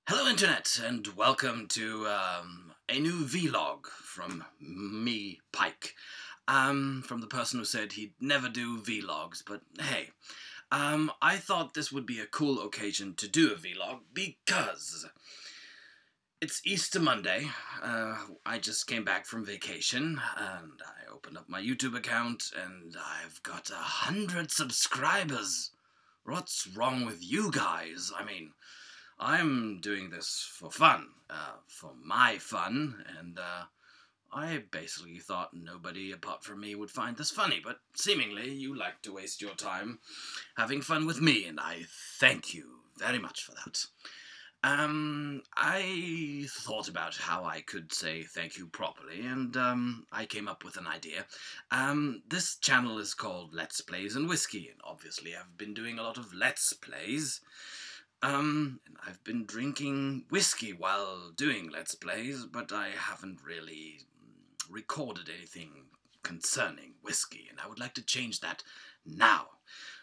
Hello Internet, and welcome to a new vlog from me, Pike. From the person who said he'd never do vlogs, but hey. I thought this would be a cool occasion to do a vlog because it's Easter Monday. I just came back from vacation, and I opened up my YouTube account, and I've got 100 subscribers. What's wrong with you guys? I mean, I'm doing this for fun, for my fun, and I basically thought nobody apart from me would find this funny, but seemingly you like to waste your time having fun with me, and I thank you very much for that. I thought about how I could say thank you properly, and I came up with an idea. This channel is called Let's Plays and Whisky, and obviously I've been doing a lot of Let's Plays. And I've been drinking whiskey while doing Let's Plays, but I haven't really recorded anything concerning whiskey, and I would like to change that now.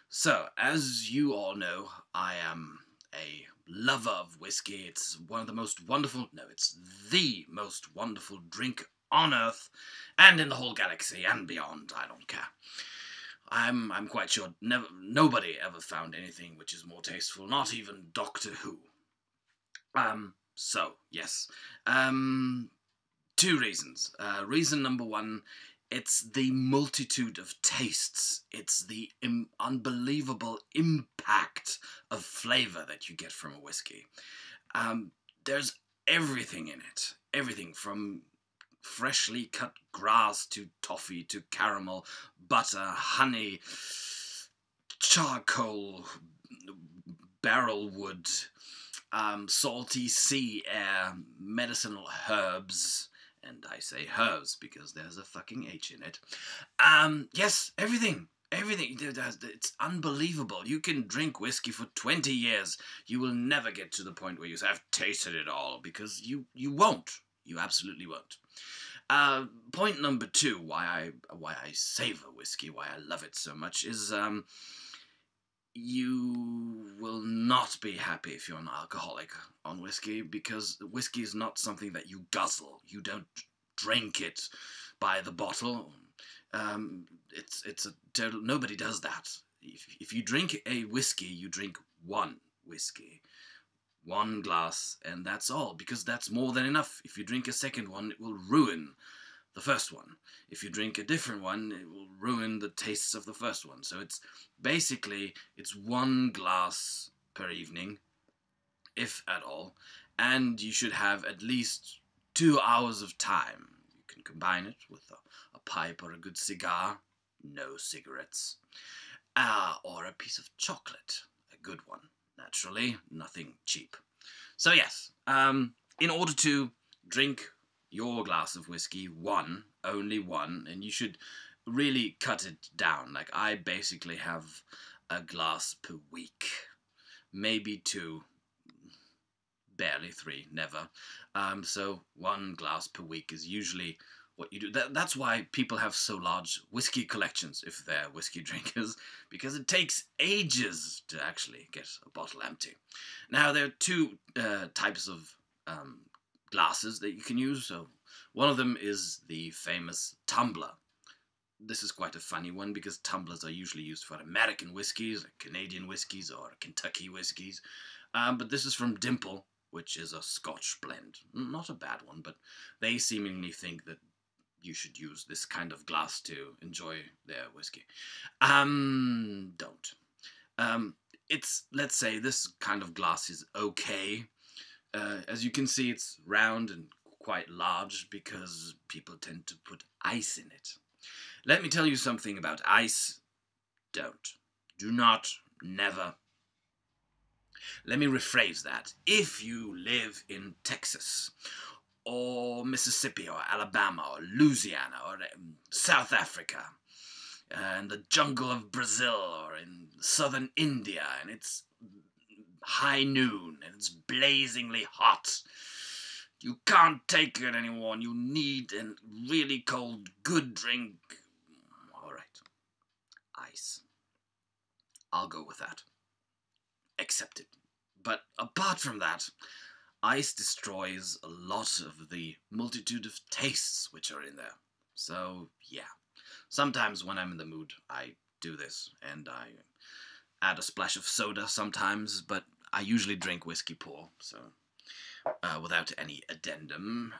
So, as you all know, I am a lover of whiskey. It's one of the most wonderful, no, it's the most wonderful drink on Earth, and in the whole galaxy, and beyond, I don't care. I'm quite sure nobody ever found anything which is more tasteful, not even Doctor Who. So, yes. Two reasons. Reason number one, it's the multitude of tastes. It's the unbelievable impact of flavour that you get from a whiskey. There's everything in it. Everything from freshly cut grass to toffee to caramel, butter, honey, charcoal, barrel wood, salty sea air, medicinal herbs, and I say herbs because there's a fucking H in it. Yes, everything. Everything. It's unbelievable. You can drink whiskey for 20 years. You will never get to the point where you say, I've tasted it all, because you won't. You absolutely won't. Point number two, why I savor whiskey, why I love it so much, is you will not be happy if you're an alcoholic on whiskey, because whiskey is not something that you guzzle. You don't drink it by the bottle. It's a total, nobody does that. If you drink a whiskey, you drink one whiskey. One glass, and that's all, because that's more than enough. If you drink a second one, it will ruin the first one. If you drink a different one, it will ruin the tastes of the first one. So it's basically, it's one glass per evening, if at all, and you should have at least 2 hours of time. You can combine it with a pipe or a good cigar, no cigarettes, or a piece of chocolate, a good one. Naturally, nothing cheap. So yes, in order to drink your glass of whiskey, only one, and you should really cut it down. Like, I basically have a glass per week, maybe two, barely three, never. So one glass per week is usually what you do. That's why people have so large whiskey collections, if they're whiskey drinkers, because it takes ages to actually get a bottle empty. Now, there are two types of glasses that you can use. So one of them is the famous tumbler. This is quite a funny one, because tumblers are usually used for American whiskies, Canadian whiskies, or Kentucky whiskies. But this is from Dimple, which is a Scotch blend. Not a bad one, but they seemingly think that you should use this kind of glass to enjoy their whiskey. Don't. Let's say this kind of glass is okay. As you can see, it's round and quite large because people tend to put ice in it. Let me tell you something about ice. Don't. Do not. Never. Let me rephrase that. If you live in Texas, or Mississippi, or Alabama, or Louisiana, or South Africa, and the jungle of Brazil, or in southern India, and it's high noon, and it's blazingly hot, you can't take it anymore, and you need a really cold, good drink. Alright. Ice. I'll go with that. Accepted. But apart from that, Ice destroys a lot of the multitude of tastes which are in there. So, yeah. Sometimes when I'm in the mood, I do this, and I add a splash of soda sometimes, but I usually drink whiskey pour, so without any addendum.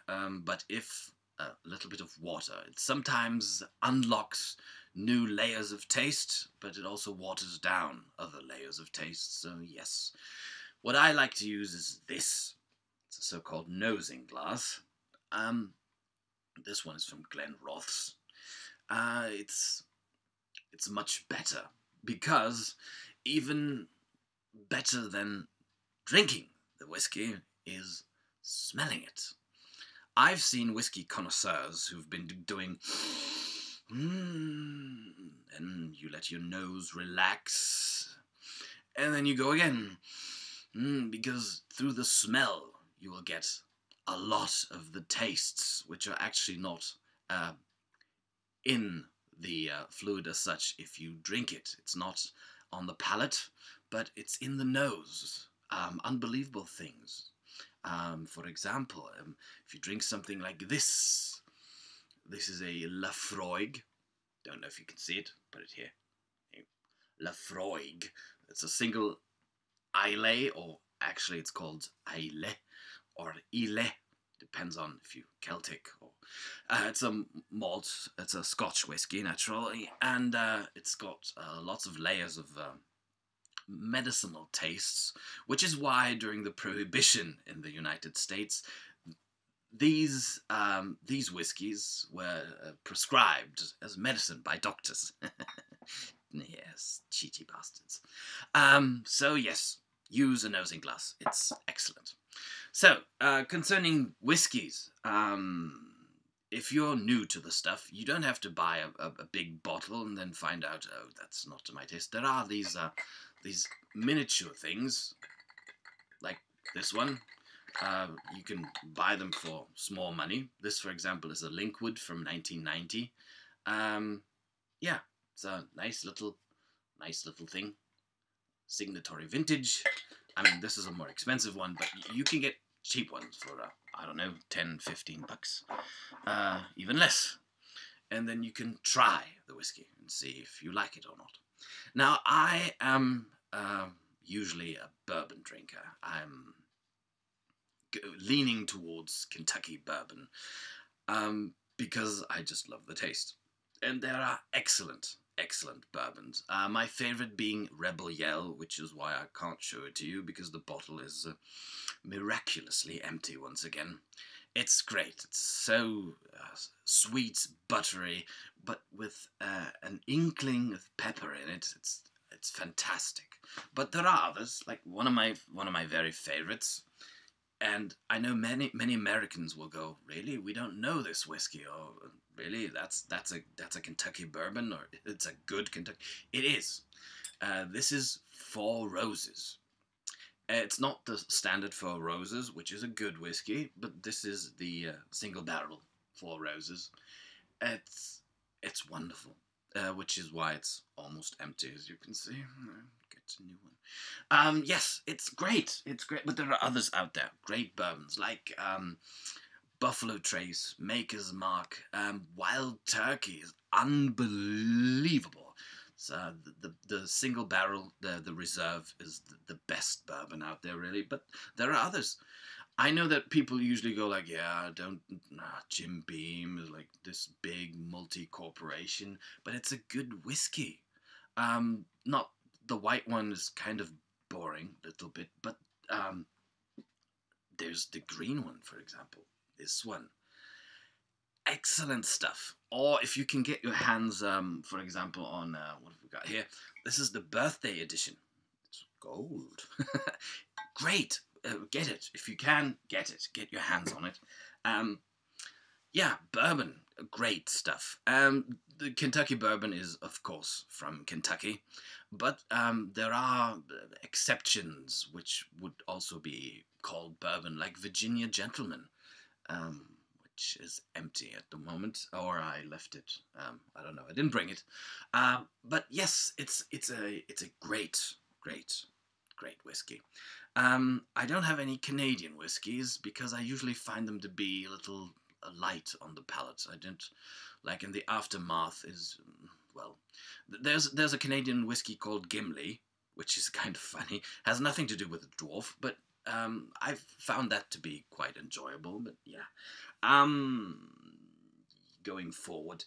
But if a little bit of water, it sometimes unlocks new layers of taste, but it also waters down other layers of taste, so yes. What I like to use is this. It's a so-called nosing glass. This one is from Glenrothes. It's much better, because even better than drinking the whiskey is smelling it. I've seen whiskey connoisseurs who've been doing and you let your nose relax, and then you go again, because through the smell you will get a lot of the tastes which are actually not in the fluid as such. If you drink it, it's not on the palate, but it's in the nose. Unbelievable things. For example, if you drink something like this is a Laphroaig. Don't know if you can see it. Put it here. Laphroaig. It's a single Islay, or actually it's called Islay or Islay. Depends on if you Celtic or it's a malt. It's a Scotch whiskey naturally, and it's got lots of layers of medicinal tastes, which is why during the Prohibition in the United States, these whiskies were prescribed as medicine by doctors. Yes, cheeky bastards. So yes, use a nosing glass. It's excellent. So, concerning whiskies, if you're new to the stuff, you don't have to buy a big bottle and then find out, oh, that's not to my taste. There are these miniature things, like this one. You can buy them for small money. This, for example, is a Linkwood from 1990. Yeah, it's a nice little thing. Signatory vintage. I mean, this is a more expensive one, but you can get cheap ones for, I don't know, 10, 15 bucks. Even less. And then you can try the whiskey and see if you like it or not. Now, I am usually a bourbon drinker. I'm leaning towards Kentucky bourbon because I just love the taste. And there are excellent bourbons. My favorite being Rebel Yell, which is why I can't show it to you, because the bottle is miraculously empty once again. It's great. It's so sweet, buttery, but with an inkling of pepper in it. It's fantastic. But there are others, like one of my very favorites. And I know many Americans will go, really? We don't know this whiskey. Oh, really? That's a Kentucky bourbon, or it's a good Kentucky? It is. This is Four Roses. It's not the standard Four Roses, which is a good whiskey, but this is the single barrel Four Roses. It's wonderful, which is why it's almost empty, as you can see. Get a new one. Yes, it's great. It's great, but there are others out there. Great bourbons like Buffalo Trace, Maker's Mark, Wild Turkey is unbelievable. So the single barrel, the reserve is the best bourbon out there, really. But there are others. I know that people usually go like, yeah, Jim Beam is like this big multi-corporation, but it's a good whiskey. Not the white one is kind of boring a little bit, but there's the green one, for example. This one. Excellent stuff. Or if you can get your hands, for example, on, what have we got here? This is the birthday edition. It's gold. Great. Get it. If you can, get it. Get your hands on it. Yeah, bourbon. Great stuff. The Kentucky bourbon is, of course, from Kentucky. But there are exceptions which would also be called bourbon, like Virginia Gentleman. Which is empty at the moment, or I left it. I don't know. I didn't bring it. But yes, it's a great whiskey. I don't have any Canadian whiskies because I usually find them to be a little light on the palate. I don't like in the aftermath is well. There's a Canadian whiskey called Gimli, which is kind of funny. Has nothing to do with the dwarf, but I've found that to be quite enjoyable. But yeah, going forward,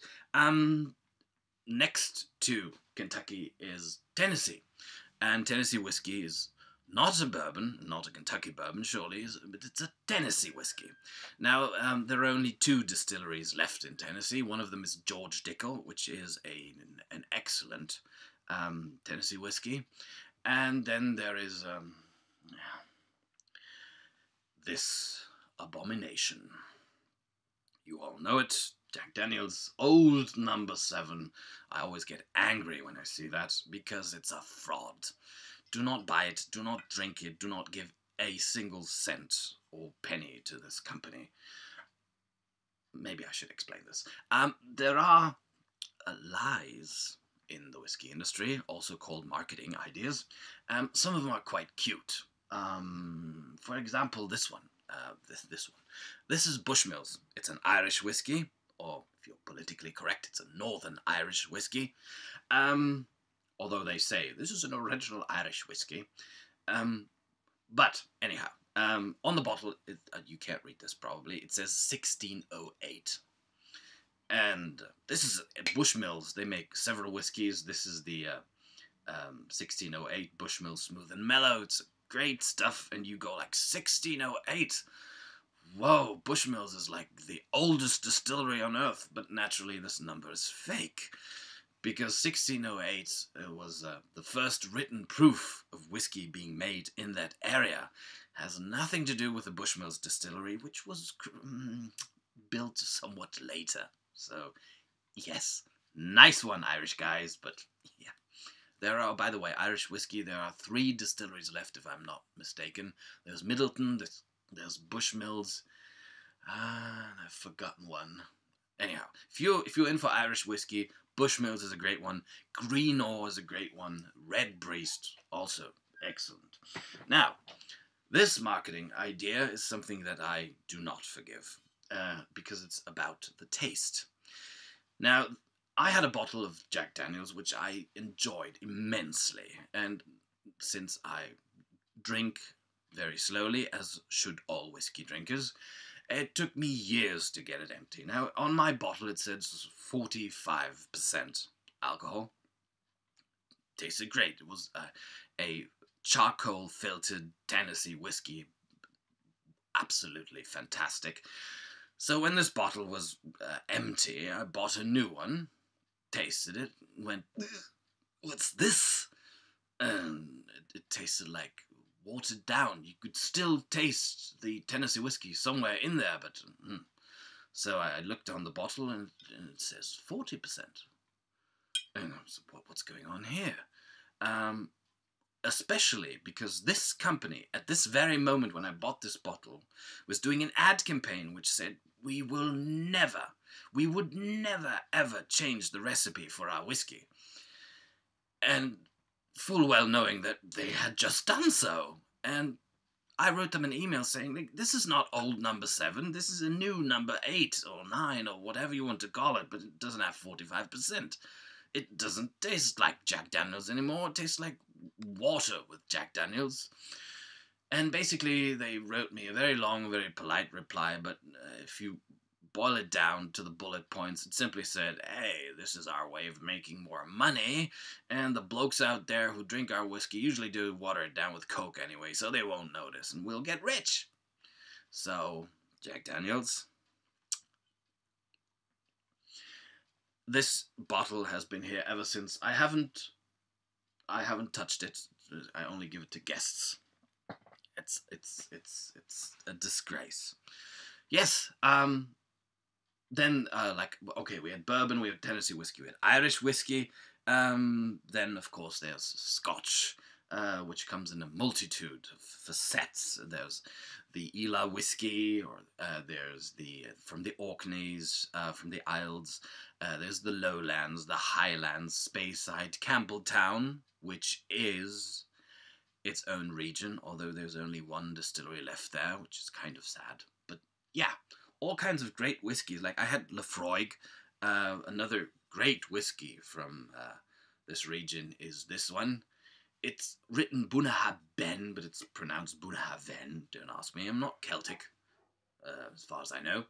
next to Kentucky is Tennessee, and Tennessee whiskey is not a bourbon, not a Kentucky bourbon, surely, but it's a Tennessee whiskey. Now, there are only two distilleries left in Tennessee. One of them is George Dickel, which is an excellent Tennessee whiskey. And then there is this abomination. You all know it. Jack Daniel's Old Number 7. I always get angry when I see that because it's a fraud. Do not buy it, do not drink it, do not give a single cent or penny to this company. Maybe I should explain this. There are lies in the whiskey industry, also called marketing ideas. Some of them are quite cute. For example, this one. This one. This is Bushmills. It's an Irish whiskey, or if you're politically correct, it's a Northern Irish whiskey. Although they say this is an original Irish whiskey. But anyhow, on the bottle, you can't read this probably, it says 1608. And this is at Bushmills. They make several whiskies. This is the 1608 Bushmills Smooth and Mellow. It's great stuff. And you go like 1608. Whoa, Bushmills is like the oldest distillery on earth. But naturally, this number is fake. Because 1608 was the first written proof of whiskey being made in that area. Has nothing to do with the Bushmills distillery, which was built somewhat later. So, yes, nice one, Irish guys, but yeah. There are, by the way, Irish whiskey, there are 3 distilleries left, if I'm not mistaken. There's Middleton, there's Bushmills, and I've forgotten one. Anyhow, if you're in for Irish whiskey, Bushmills is a great one. Greenore is a great one. Redbreast, also excellent. Now, this marketing idea is something that I do not forgive, because it's about the taste. Now, I had a bottle of Jack Daniel's, which I enjoyed immensely, and since I drink very slowly, as should all whiskey drinkers, it took me years to get it empty. Now, on my bottle it says 45% alcohol. Tasted great. It was a charcoal-filtered Tennessee whiskey. Absolutely fantastic. So when this bottle was empty, I bought a new one, tasted it, went, what's this? And it tasted like watered down. You could still taste the Tennessee whiskey somewhere in there, but so I looked on the bottle and it says 40%. And I was like, what's going on here? Especially because this company, at this very moment when I bought this bottle, was doing an ad campaign which said, we would never ever change the recipe for our whiskey. And full well knowing that they had just done so. And I wrote them an email saying, this is not old number 7, this is a new number 8 or 9 or whatever you want to call it, but it doesn't have 45%. It doesn't taste like Jack Daniel's anymore, it tastes like water with Jack Daniel's. And basically they wrote me a very long, very polite reply, but if you boil it down to the bullet points, it simply said, hey, this is our way of making more money, and the blokes out there who drink our whiskey usually do water it down with Coke anyway, so they won't notice, and we'll get rich. So, Jack Daniel's. This bottle has been here ever since. I haven't touched it. I only give it to guests. It's a disgrace. Yes, then, okay, we had bourbon, we had Tennessee whiskey, we had Irish whiskey, then, of course, there's Scotch, which comes in a multitude of facets. There's the Islay whiskey, or there's from the Orkneys, from the Isles, there's the Lowlands, the Highlands, Speyside, Campbelltown, which is its own region, although there's only one distillery left there, which is kind of sad. But yeah, all kinds of great whiskies. Like I had Laphroaig, another great whiskey from this region is this one. It's written Bunnahabhain, but it's pronounced Bunnahabhain. Don't ask me. I'm not Celtic, as far as I know.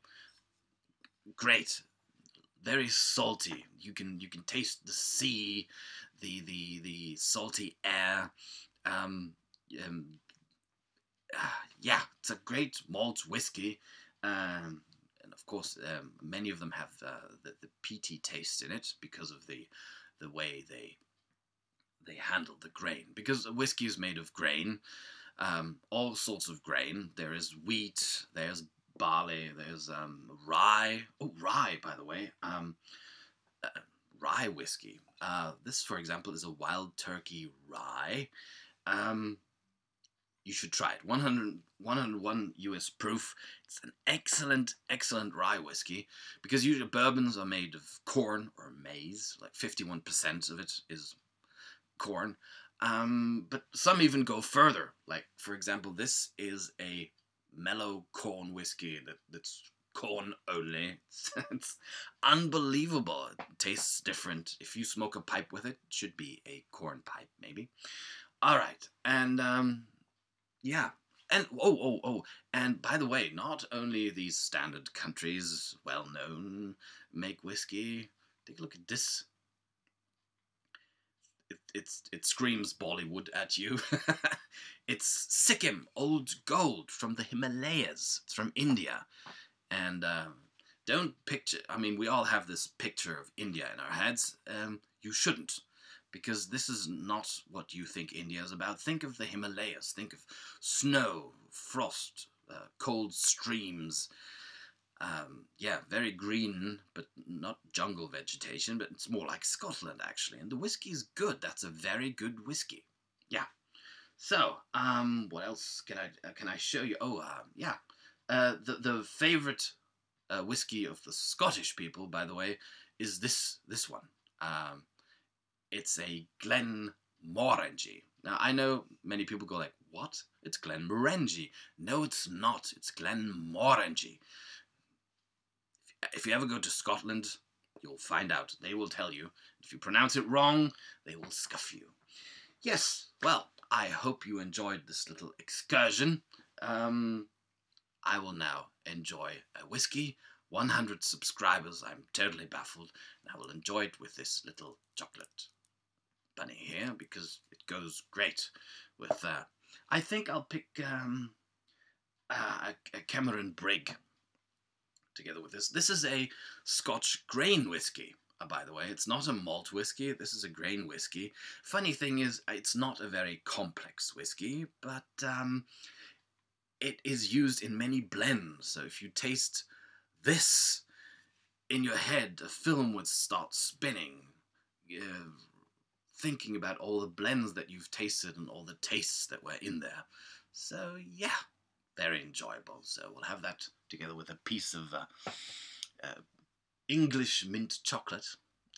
Great, very salty. You can taste the sea, the salty air. Yeah, it's a great malt whiskey, and of course, many of them have the peaty taste in it because of the way they handle the grain. Because whiskey is made of grain, all sorts of grain. There is wheat, there's barley, there's rye. Oh, rye, by the way. Rye whiskey. This, for example, is a wild turkey rye. You should try it. 101 US proof. It's an excellent rye whiskey, because usually bourbons are made of corn or maize. Like 51% of it is corn. But some even go further. Like, for example, this is a Mellow corn whiskey that's corn only. It's unbelievable. It tastes different. If you smoke a pipe with it, it should be a corn pipe, maybe. All right, and yeah, and and by the way, not only these standard countries, well known, make whiskey. Take a look at this. It screams Bollywood at you. It's Sikkim Old Gold from the Himalayas. It's from India, and don't picture. I mean, we all have this picture of India in our heads. You shouldn't. Because this is not what you think India is about. Think of the Himalayas. Think of snow, frost, cold streams. Yeah, very green, but not jungle vegetation, but it's more like Scotland, actually. And the whiskey is good. That's a very good whiskey. Yeah. So, what else can I show you? Oh, yeah. The favorite whiskey of the Scottish people, by the way, is this one. It's a Glenmorangie. Now, I know many people go like, what? It's Glenmorangie. No, it's not. It's Glenmorangie. If you ever go to Scotland, you'll find out. They will tell you. If you pronounce it wrong, they will scuff you. Yes, well, I hope you enjoyed this little excursion. I will now enjoy a whiskey. 100 subscribers. I'm totally baffled. And I will enjoy it with this little chocolate bunny here, because it goes great with I think I'll pick a Cameron Brig together with this. This is a Scotch grain whiskey, by the way. It's not a malt whiskey. This is a grain whiskey. Funny thing is, it's not a very complex whiskey, but it is used in many blends. So if you taste this in your head, a film would start spinning, thinking about all the blends that you've tasted and all the tastes that were in there. So yeah, very enjoyable. So we'll have that together with a piece of English mint chocolate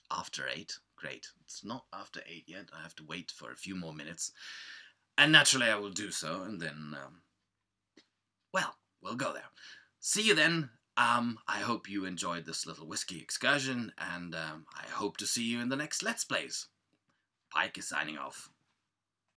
after 8. Great. It's not after 8 yet. I have to wait for a few more minutes. And naturally I will do so, and then, well, we'll go there. See you then. I hope you enjoyed this little whiskey excursion, and I hope to see you in the next Let's Plays. Pike is signing off.